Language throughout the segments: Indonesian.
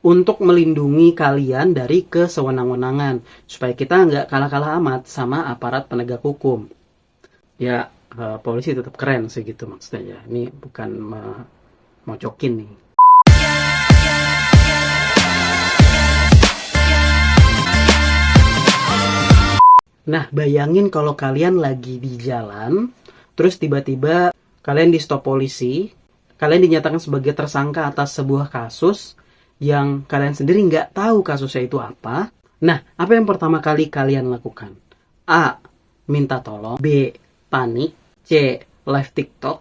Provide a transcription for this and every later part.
untuk melindungi kalian dari kesewenang-wenangan, supaya kita nggak kalah-kalah amat sama aparat penegak hukum. Ya, polisi tetap keren sih gitu maksudnya ya. Ini bukan mocokin nih. Nah, bayangin kalau kalian lagi di jalan, terus tiba-tiba kalian di stop polisi, kalian dinyatakan sebagai tersangka atas sebuah kasus yang kalian sendiri nggak tahu kasusnya itu apa. Nah, apa yang pertama kali kalian lakukan? A. Minta tolong. B. Panik. C. Live TikTok.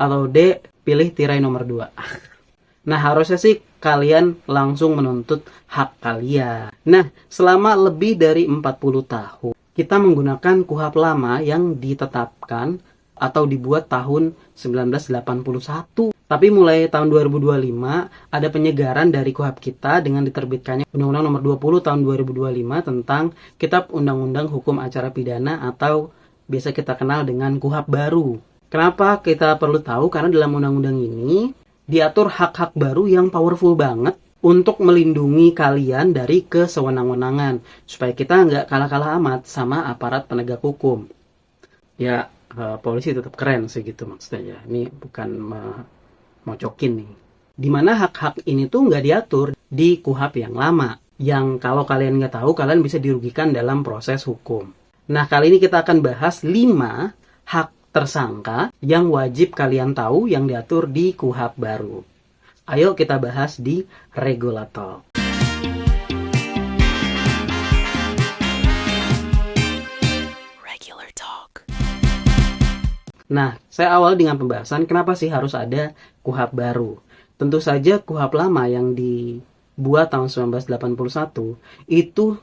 Atau D. Pilih tirai nomor 2. Nah, harusnya sih kalian langsung menuntut hak kalian. Nah, selama lebih dari 40 tahun, kita menggunakan KUHP lama yang ditetapkan atau dibuat tahun 1981. Tapi mulai tahun 2025, ada penyegaran dari KUHP kita dengan diterbitkannya Undang-Undang Nomor 20 tahun 2025 tentang Kitab Undang-Undang Hukum Acara Pidana atau biasa kita kenal dengan KUHP baru. Kenapa kita perlu tahu? Karena dalam undang-undang ini diatur hak-hak baru yang powerful banget untuk melindungi kalian dari kesewenang-wenangan, supaya kita nggak kalah-kalah amat sama aparat penegak hukum. Ya, polisi tetap keren sih gitu maksudnya ya. Ini bukan mocokin nih. Dimana hak-hak ini tuh nggak diatur di KUHP yang lama, yang kalau kalian nggak tahu, kalian bisa dirugikan dalam proses hukum. Nah, kali ini kita akan bahas 5 hak tersangka yang wajib kalian tahu yang diatur di KUHP baru. Ayo kita bahas di Regulator. Regular Talk. Nah, saya awal dengan pembahasan kenapa sih harus ada KUHP baru. Tentu saja KUHP lama yang dibuat tahun 1981 itu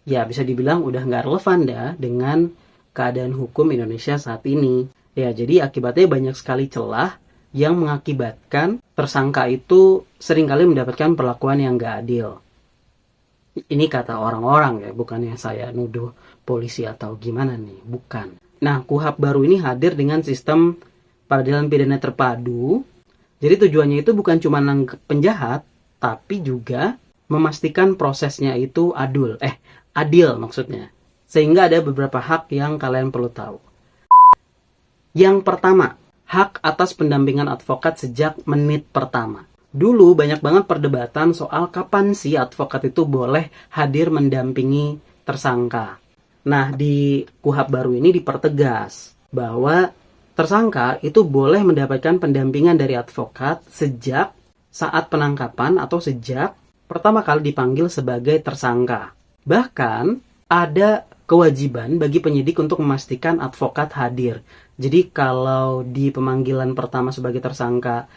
ya bisa dibilang udah nggak relevan ya dengan keadaan hukum Indonesia saat ini. Ya, jadi akibatnya banyak sekali celah yang mengakibatkan tersangka itu seringkali mendapatkan perlakuan yang nggak adil. Ini kata orang-orang ya, bukannya saya nuduh polisi atau gimana nih, bukan. Nah, KUHP baru ini hadir dengan sistem peradilan pidana terpadu. Jadi tujuannya itu bukan cuma nangkep penjahat, tapi juga memastikan prosesnya itu adil maksudnya. Sehingga ada beberapa hak yang kalian perlu tahu. Yang pertama, hak atas pendampingan advokat sejak menit pertama. Dulu banyak banget perdebatan soal kapan sih advokat itu boleh hadir mendampingi tersangka. Nah, di KUHP baru ini dipertegas bahwa tersangka itu boleh mendapatkan pendampingan dari advokat sejak saat penangkapan atau sejak pertama kali dipanggil sebagai tersangka. Bahkan ada kewajiban bagi penyidik untuk memastikan advokat hadir. Jadi kalau di pemanggilan pertama sebagai tersangka,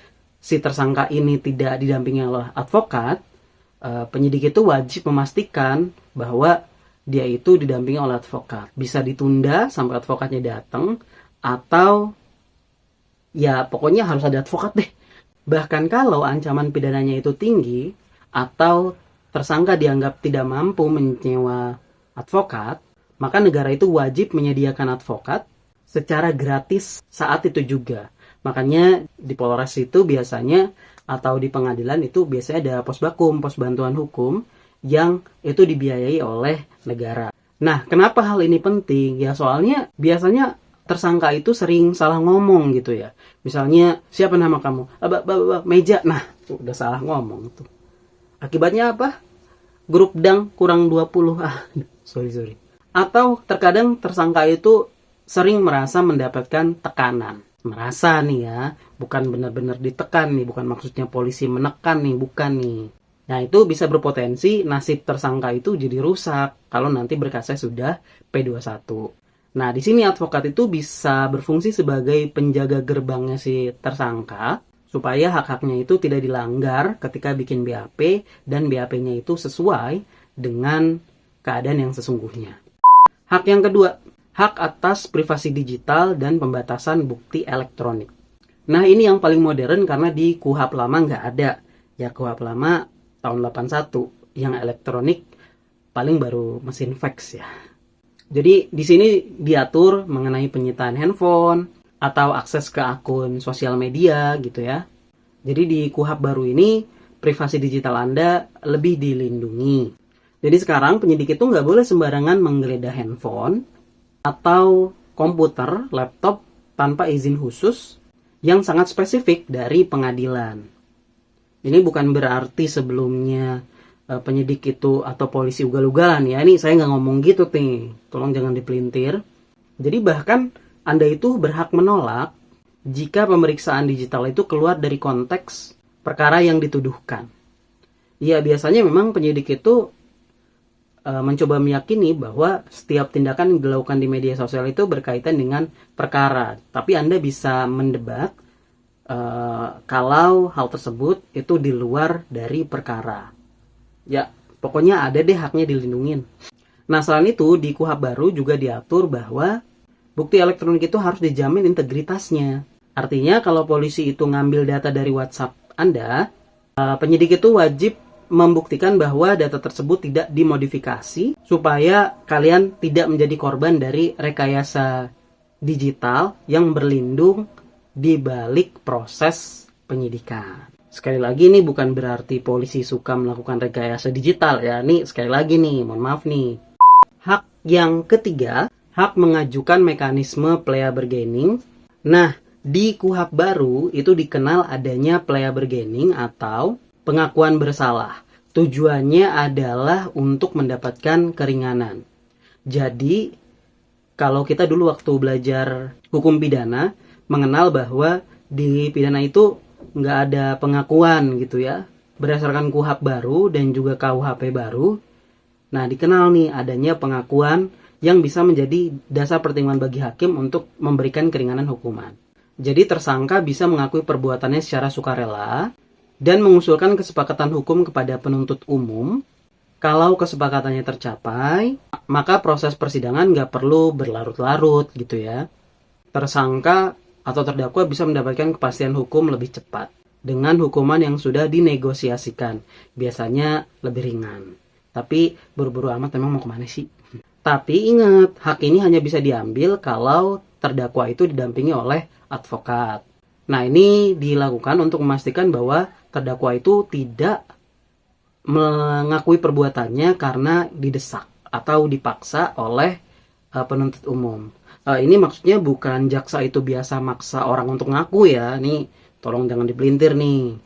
si tersangka ini tidak didampingi oleh advokat, penyidik itu wajib memastikan bahwa dia itu didampingi oleh advokat. Bisa ditunda sampai advokatnya datang, atau ya pokoknya harus ada advokat deh. Bahkan kalau ancaman pidananya itu tinggi, atau tersangka dianggap tidak mampu menyewa advokat, maka negara itu wajib menyediakan advokat secara gratis saat itu juga. Makanya di Polres itu biasanya, atau di pengadilan itu biasanya ada pos bakum, pos bantuan hukum, yang itu dibiayai oleh negara. Nah, kenapa hal ini penting? Ya soalnya biasanya tersangka itu sering salah ngomong gitu ya. Misalnya, siapa nama kamu? Meja. Nah, udah salah ngomong tuh. Akibatnya apa? Grup dang kurang 20. Sorry. Atau terkadang tersangka itu sering merasa mendapatkan tekanan. Merasa nih ya, bukan benar-benar ditekan nih, bukan maksudnya polisi menekan nih, bukan nih. Nah, itu bisa berpotensi nasib tersangka itu jadi rusak kalau nanti berkasnya sudah P21. Nah, di sini advokat itu bisa berfungsi sebagai penjaga gerbangnya si tersangka supaya hak-haknya itu tidak dilanggar ketika bikin BAP dan BAP-nya itu sesuai dengan keadaan yang sesungguhnya. Hak yang kedua, hak atas privasi digital dan pembatasan bukti elektronik. Nah, ini yang paling modern karena di KUHP lama nggak ada. Ya, KUHP lama tahun 81, yang elektronik paling baru mesin fax ya. Jadi di sini diatur mengenai penyitaan handphone atau akses ke akun sosial media gitu ya. Jadi di KUHP baru ini privasi digital Anda lebih dilindungi. Jadi sekarang penyidik itu nggak boleh sembarangan menggeledah handphone atau komputer, laptop tanpa izin khusus yang sangat spesifik dari pengadilan. Ini bukan berarti sebelumnya penyidik itu atau polisi ugal-ugalan ya. Ini saya nggak ngomong gitu nih. Tolong jangan dipelintir. Jadi bahkan Anda itu berhak menolak jika pemeriksaan digital itu keluar dari konteks perkara yang dituduhkan. Ya biasanya memang penyidik itu mencoba meyakini bahwa setiap tindakan yang dilakukan di media sosial itu berkaitan dengan perkara. Tapi Anda bisa mendebat kalau hal tersebut itu di luar dari perkara. Ya, pokoknya ada deh haknya dilindungin. Nah, selain itu di KUHP baru juga diatur bahwa bukti elektronik itu harus dijamin integritasnya. Artinya kalau polisi itu ngambil data dari WhatsApp Anda, penyidik itu wajib membuktikan bahwa data tersebut tidak dimodifikasi supaya kalian tidak menjadi korban dari rekayasa digital yang berlindung di balik proses penyidikan. Sekali lagi ini bukan berarti polisi suka melakukan rekayasa digital ya. Nih sekali lagi nih, mohon maaf nih. Hak yang ketiga, hak mengajukan mekanisme plea bargaining. Nah, di KUHP baru itu dikenal adanya plea bargaining atau pengakuan bersalah. Tujuannya adalah untuk mendapatkan keringanan. Jadi, kalau kita dulu waktu belajar hukum pidana, mengenal bahwa di pidana itu nggak ada pengakuan gitu ya. Berdasarkan KUHP baru dan juga KUHP baru, nah dikenal nih adanya pengakuan yang bisa menjadi dasar pertimbangan bagi hakim untuk memberikan keringanan hukuman. Jadi tersangka bisa mengakui perbuatannya secara sukarela dan mengusulkan kesepakatan hukum kepada penuntut umum. Kalau kesepakatannya tercapai, maka proses persidangan nggak perlu berlarut-larut gitu ya. Tersangka atau terdakwa bisa mendapatkan kepastian hukum lebih cepat dengan hukuman yang sudah dinegosiasikan. Biasanya lebih ringan. Tapi buru-buru amat memang mau kemana sih? Tapi ingat, hak ini hanya bisa diambil kalau terdakwa itu didampingi oleh advokat. Nah, ini dilakukan untuk memastikan bahwa terdakwa itu tidak mengakui perbuatannya karena didesak atau dipaksa oleh penuntut umum. Ini maksudnya bukan jaksa itu biasa maksa orang untuk ngaku ya. Nih, tolong jangan dipelintir nih.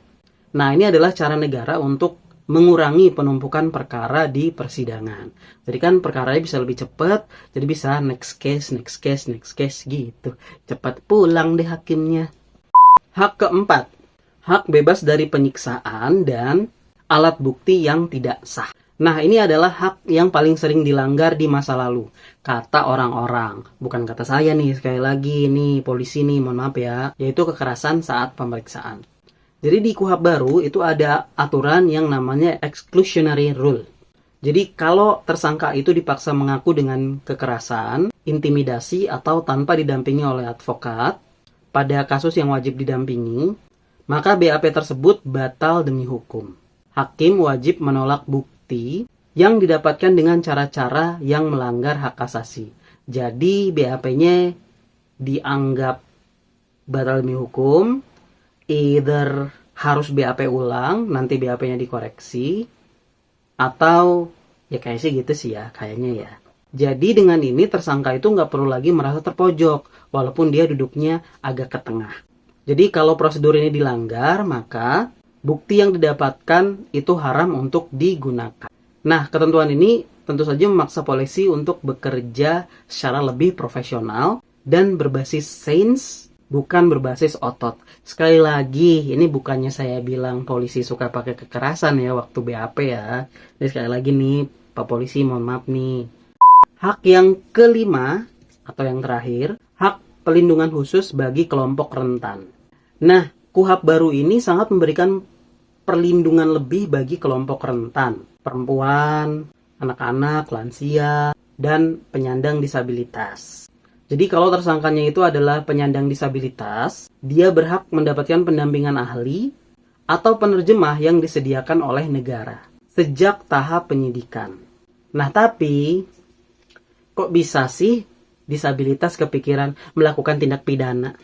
Nah, ini adalah cara negara untuk mengurangi penumpukan perkara di persidangan. Jadi kan perkaranya bisa lebih cepat, jadi bisa next case gitu. Cepat pulang deh hakimnya. Hak keempat, hak bebas dari penyiksaan dan alat bukti yang tidak sah. Nah, ini adalah hak yang paling sering dilanggar di masa lalu. Kata orang-orang, bukan kata saya nih, sekali lagi nih polisi nih, mohon maaf ya, yaitu kekerasan saat pemeriksaan. Jadi di KUHP baru itu ada aturan yang namanya exclusionary rule. Jadi kalau tersangka itu dipaksa mengaku dengan kekerasan, intimidasi atau tanpa didampingi oleh advokat, pada kasus yang wajib didampingi, maka BAP tersebut batal demi hukum. Hakim wajib menolak bukti yang didapatkan dengan cara-cara yang melanggar hak asasi. Jadi BAP-nya dianggap batal demi hukum, either harus BAP ulang, nanti BAP-nya dikoreksi, atau ya kayak sih gitu sih ya, kayaknya ya. Jadi dengan ini tersangka itu nggak perlu lagi merasa terpojok, walaupun dia duduknya agak ke tengah. Jadi kalau prosedur ini dilanggar, maka bukti yang didapatkan itu haram untuk digunakan. Nah, ketentuan ini tentu saja memaksa polisi untuk bekerja secara lebih profesional dan berbasis sains, bukan berbasis otot. Sekali lagi, ini bukannya saya bilang polisi suka pakai kekerasan ya waktu BAP ya. Jadi sekali lagi nih, Pak Polisi mohon maaf nih. Hak yang kelima, atau yang terakhir, hak pelindungan khusus bagi kelompok rentan. Nah, KUHP baru ini sangat memberikan perlindungan lebih bagi kelompok rentan, perempuan, anak-anak, lansia, dan penyandang disabilitas. Jadi kalau tersangkanya itu adalah penyandang disabilitas, dia berhak mendapatkan pendampingan ahli atau penerjemah yang disediakan oleh negara sejak tahap penyidikan. Nah, tapi kok bisa sih disabilitas kepikiran melakukan tindak pidana?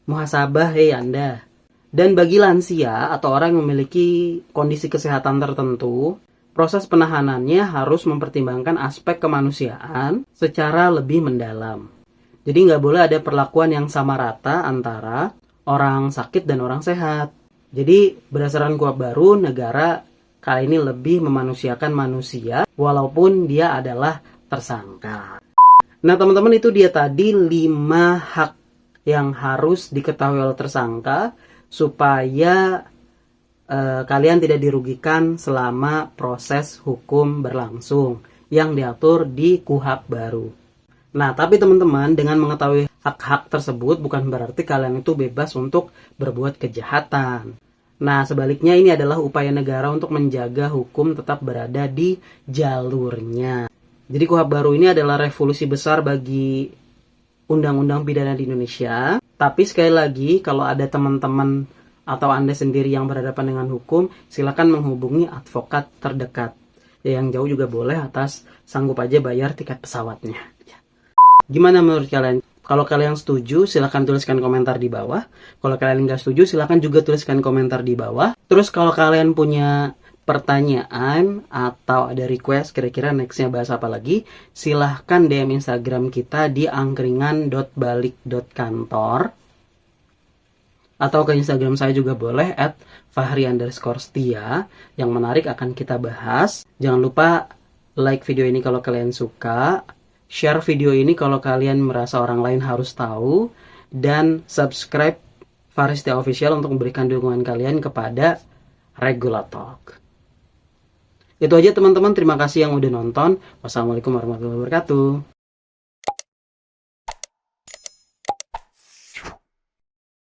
Muhasabah, Anda. Dan bagi lansia atau orang yang memiliki kondisi kesehatan tertentu, proses penahanannya harus mempertimbangkan aspek kemanusiaan secara lebih mendalam. Jadi nggak boleh ada perlakuan yang sama rata antara orang sakit dan orang sehat. Jadi berdasarkan KUHP baru, negara kali ini lebih memanusiakan manusia walaupun dia adalah tersangka. Nah teman-teman, itu dia tadi 5 hak yang harus diketahui oleh tersangka supaya kalian tidak dirugikan selama proses hukum berlangsung yang diatur di KUHP baru. Nah, tapi teman-teman, dengan mengetahui hak-hak tersebut bukan berarti kalian itu bebas untuk berbuat kejahatan. Nah, sebaliknya ini adalah upaya negara untuk menjaga hukum tetap berada di jalurnya. Jadi KUHP baru ini adalah revolusi besar bagi undang-undang pidana di Indonesia. Tapi sekali lagi, kalau ada teman-teman atau Anda sendiri yang berhadapan dengan hukum, silakan menghubungi advokat terdekat. Ya, yang jauh juga boleh, atas sanggup aja bayar tiket pesawatnya. Gimana menurut kalian? Kalau kalian setuju, silakan tuliskan komentar di bawah. Kalau kalian nggak setuju, silakan juga tuliskan komentar di bawah. Terus kalau kalian punya pertanyaan atau ada request kira-kira nextnya bahas apa lagi, silahkan DM Instagram kita di angkringan.balik.kantor. Atau ke Instagram saya juga boleh @fahri_setia. Yang menarik akan kita bahas. Jangan lupa like video ini kalau kalian suka, share video ini kalau kalian merasa orang lain harus tahu, dan subscribe Fahri Setia Official untuk memberikan dukungan kalian kepada Regulatalk. Itu aja teman-teman, terima kasih yang udah nonton. Wassalamualaikum warahmatullahi wabarakatuh.